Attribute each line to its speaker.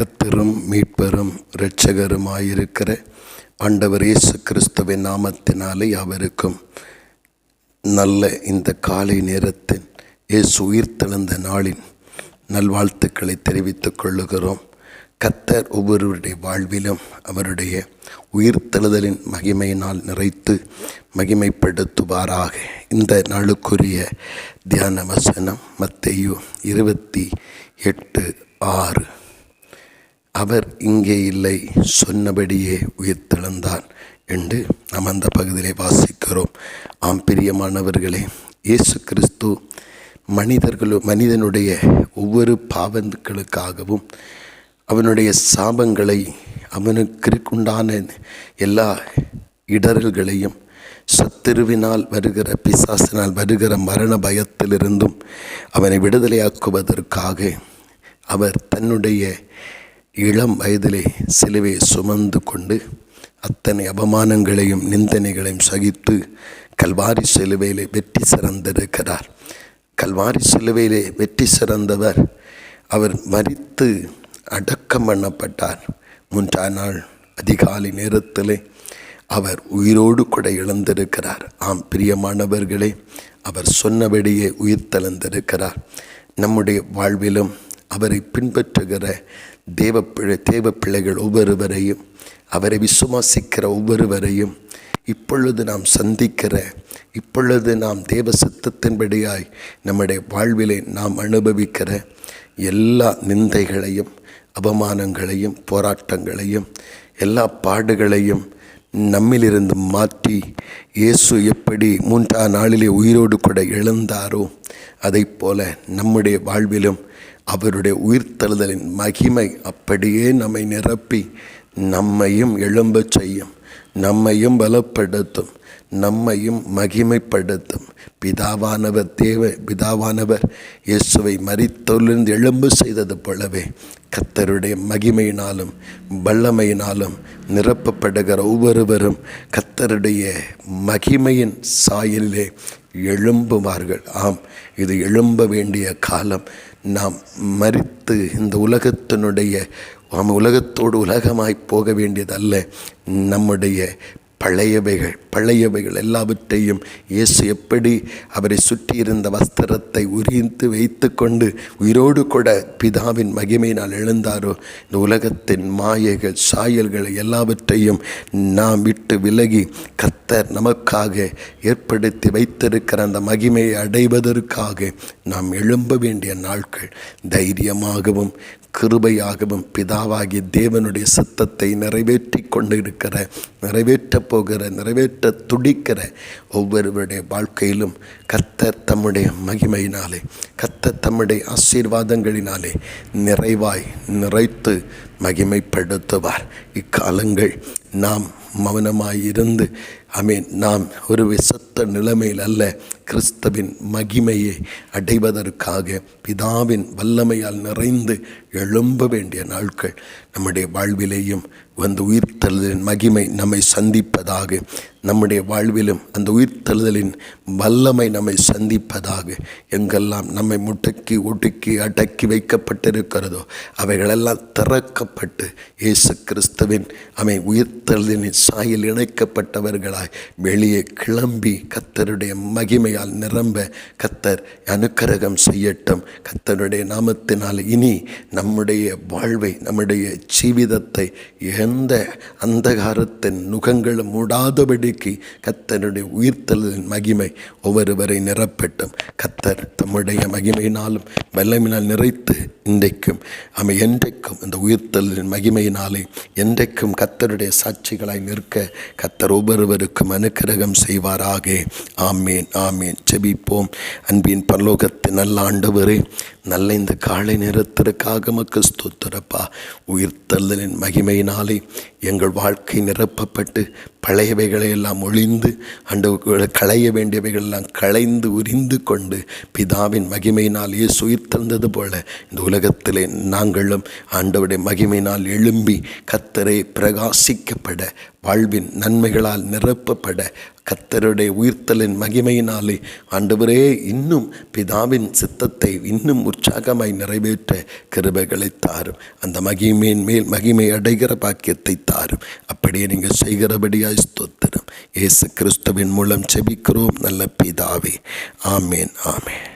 Speaker 1: கர்த்தரும் மீட்பரும் இரட்சகருமாயிருக்கிற ஆண்டவர் இயேசு கிறிஸ்துவின் நாமத்தினாலே அவருக்கும் நல்ல இந்த காலை நேரத்தின் இயேசு உயிர்த்தெழுந்த நாளின் நல்வாழ்த்துக்களை தெரிவித்துக் கொள்ளுகிறோம். கர்த்தர் ஒவ்வொருவருடைய வாழ்விலும் அவருடைய உயிர்த்தெழுதலின் மகிமையினால் நிறைத்து மகிமைப்படுத்துவாராக. இந்த நாளுக்குரிய தியான வசனம் மத்தேயு 28:6. அவர் இங்கே இல்லை, சொன்னபடியே உயிர்த்தெழுந்தார் என்று நாம் அந்த பகுதியிலே வாசிக்கிறோம். ஆம் பிரியமானவர்களே, இயேசு கிறிஸ்து மனிதனுடைய ஒவ்வொரு பாவங்களுக்காகவும் அவனுடைய சாபங்களை, அவனுக்கு உண்டான எல்லா இடர்களையும், சத்துருவினால் வருகிற பிசாசினால் வருகிற மரண பயத்திலிருந்தும் அவனை விடுதலையாக்குவதற்காக அவர் தன்னுடைய இளம் வயதிலே சிலுவை சுமந்து கொண்டு அத்தனை அவமானங்களையும் நிந்தனைகளையும் சகித்து கல்வாரி சிலுவையிலே வெற்றி சிறந்திருக்கிறார். கல்வாரி சிலுவையிலே வெற்றி சிறந்தவர். அவர் மரித்து அடக்கம் பண்ணப்பட்டார். 3ஆம் நாள் அதிகாலை நேரத்திலே அவர் உயிரோடு கூட எழுந்திருக்கிறார். ஆம் பிரியமானவர்களே, அவர் சொன்னபடியே உயிர்த்தெழுந்திருக்கிறார். நம்முடைய வாழ்விலும் அவரை பின்பற்றுகிற தேவ பிள்ளைகள் ஒவ்வொருவரையும், அவரை விசுவாசிக்கிற ஒவ்வொருவரையும், இப்பொழுது நாம் சந்திக்கிற, இப்பொழுது நாம் தேவ சித்தத்தின்படியாய் நம்முடைய வாழ்விலே நாம் அனுபவிக்கிற எல்லா நிந்தைகளையும், அவமானங்களையும், போராட்டங்களையும், எல்லா பாடுகளையும் நம்மிலிருந்து மாற்றி இயேசு எப்படி 3ஆம் நாளிலே உயிரோடு கூட எழுந்தாரோ அதை போல நம்முடைய வாழ்விலும் அவருடைய உயிர்த்தெழுதலின் மகிமை அப்படியே நம்மை நிரப்பி நம்மையும் எழும்பச் செய்யும், நம்மையும் பலப்படுத்தும், நம்மையும் மகிமைப்படுத்தும். பிதாவானவர் இயேசுவை மரித்தோரிலிருந்து எழும்பு செய்தது போலவே கர்த்தருடைய மகிமையினாலும் வல்லமையினாலும் நிரப்பப்படுகிற ஒவ்வொருவரும் கர்த்தருடைய மகிமையின் சாயலிலே எழும்புவார்கள். ஆம், இது எழும்ப வேண்டிய காலம். நாம் மரித்து இந்த உலகத்தோடு உலகமாய் போக வேண்டியதல்ல. நம்முடைய பழையவைகள் எல்லாவற்றையும் இயேசு எப்படி அவரை சுற்றியிருந்த வஸ்திரத்தை உரிந்து வைத்து கொண்டு உயிரோடு கூட பிதாவின் மகிமையினால் எழுந்தாரோ, இந்த உலகத்தின் மாயைகள், சாயல்களை எல்லாவற்றையும் நாம் விட்டு விலகி கர்த்தர் நமக்காக ஏற்படுத்தி வைத்திருக்கிற அந்த மகிமையை அடைவதற்காக நாம் எழும்ப வேண்டிய நாட்கள். தைரியமாகவும் கிருபையாகவும் பிதாவாகிய தேவனுடைய சித்தத்தை நிறைவேற்ற துடிக்கிற ஒவ்வொருவருடைய வாழ்க்கையிலும் கர்த்தர் தம்முடைய மகிமையினாலே, கர்த்தர் தம்முடைய ஆசீர்வாதங்களினாலே நிறைத்து மகிமைப்படுத்துவார். இக்காலங்கள் நாம் மௌனமாயிருந்து நாம் ஒரு விசத்த நிலைமையில் அல்ல, கிறிஸ்துவின் மகிமையை அடைவதற்காக பிதாவின் வல்லமையால் நிறைந்து எழும்ப வேண்டிய நாட்கள். நம்முடைய வாழ்விலேயும் அந்த உயிர்த்தெழுதலின் மகிமை நம்மை சந்திப்பதாக, நம்முடைய வாழ்விலும் அந்த உயிர்த்தெழுதலின் வல்லமை நம்மை சந்திப்பதாக. எங்கெல்லாம் நம்மை முடக்கி ஒடுக்கி அடக்கி வைக்கப்பட்டிருக்கிறதோ அவைகளெல்லாம் திறக்கப்பட்டு இயேசு கிறிஸ்துவின் உயிர்த்தெழுதலின் சாயல் இணைக்கப்பட்டவர்களாய் வெளியே கிளம்பி கர்த்தருடைய மகிமையால் நிரம்ப கர்த்தர் அனுக்கிரகம் செய்யட்டும். கர்த்தருடைய நாமத்தினால் இனி நம்முடைய வாழ்வை, நம்முடைய ஜீவிதத்தை எந்த அந்தகாரத்தின் நுகங்களும் மூடாதபடிக்கு கர்த்தருடைய உயிர்த்தெழுதலின் மகிமை ஒவ்வொருவரை நிரப்பட்டும். கர்த்தர் தம்முடைய மகிமையினாலும் வல்லமையினால் நிறைத்து இன்றைக்கும் என்றைக்கும் இந்த உயிர்த்தெழுதலின் மகிமையினாலே என்றைக்கும் கர்த்தருடைய சாட்சிகளாய் நிற்க கர்த்தர் ஒவ்வொருவருக்கும் அனுக்கிரகம் செய்வாராக. ஆமேன், ஆமேன். ஜெபிப்போம். அன்பின் பரலோகத்தின் நல்ல ஆண்டவரே, நல்ல இந்த காலை நேரத்திற்காக மக்கு ஸ்தோத்திரப்பா. உயிர்த்தெழுதலின் மகிமையினாலே எங்கள் வாழ்க்கை நிரப்பப்பட்டு பழையவைகளை எல்லாம் ஒழிந்து களைய வேண்டியவைகள் எல்லாம் களைந்து உரிந்து கொண்டு பிதாவின் மகிமையினால் இயேசு உயிர்த்தெழுந்தது போல இந்த உலகத்திலே நாங்களும் ஆண்டவருடைய மகிமையினால் எழும்பி கர்த்தரை பிரகாசிக்கப்பட, வாழ்வின் நன்மைகளால் நிரப்பப்பட கர்த்தருடைய உயிர்த்தலின் மகிமையினாலே ஆண்டவரே இன்னும் பிதாவின் சித்தத்தை இன்னும் உற்சாகமாய் நிறைவேற்ற கிருபைகளை தாரும். அந்த மகிமையின் மேல் மகிமை அடைகிற பாக்கியத்தை தாரும். அப்படியே நீங்கள் செய்கிறபடியாய் ஸ்தோத்திரம். இயேசு கிறிஸ்துவின் மூலம் செபிக்கிறோம் நல்ல பிதாவே. ஆமேன், ஆமேன்.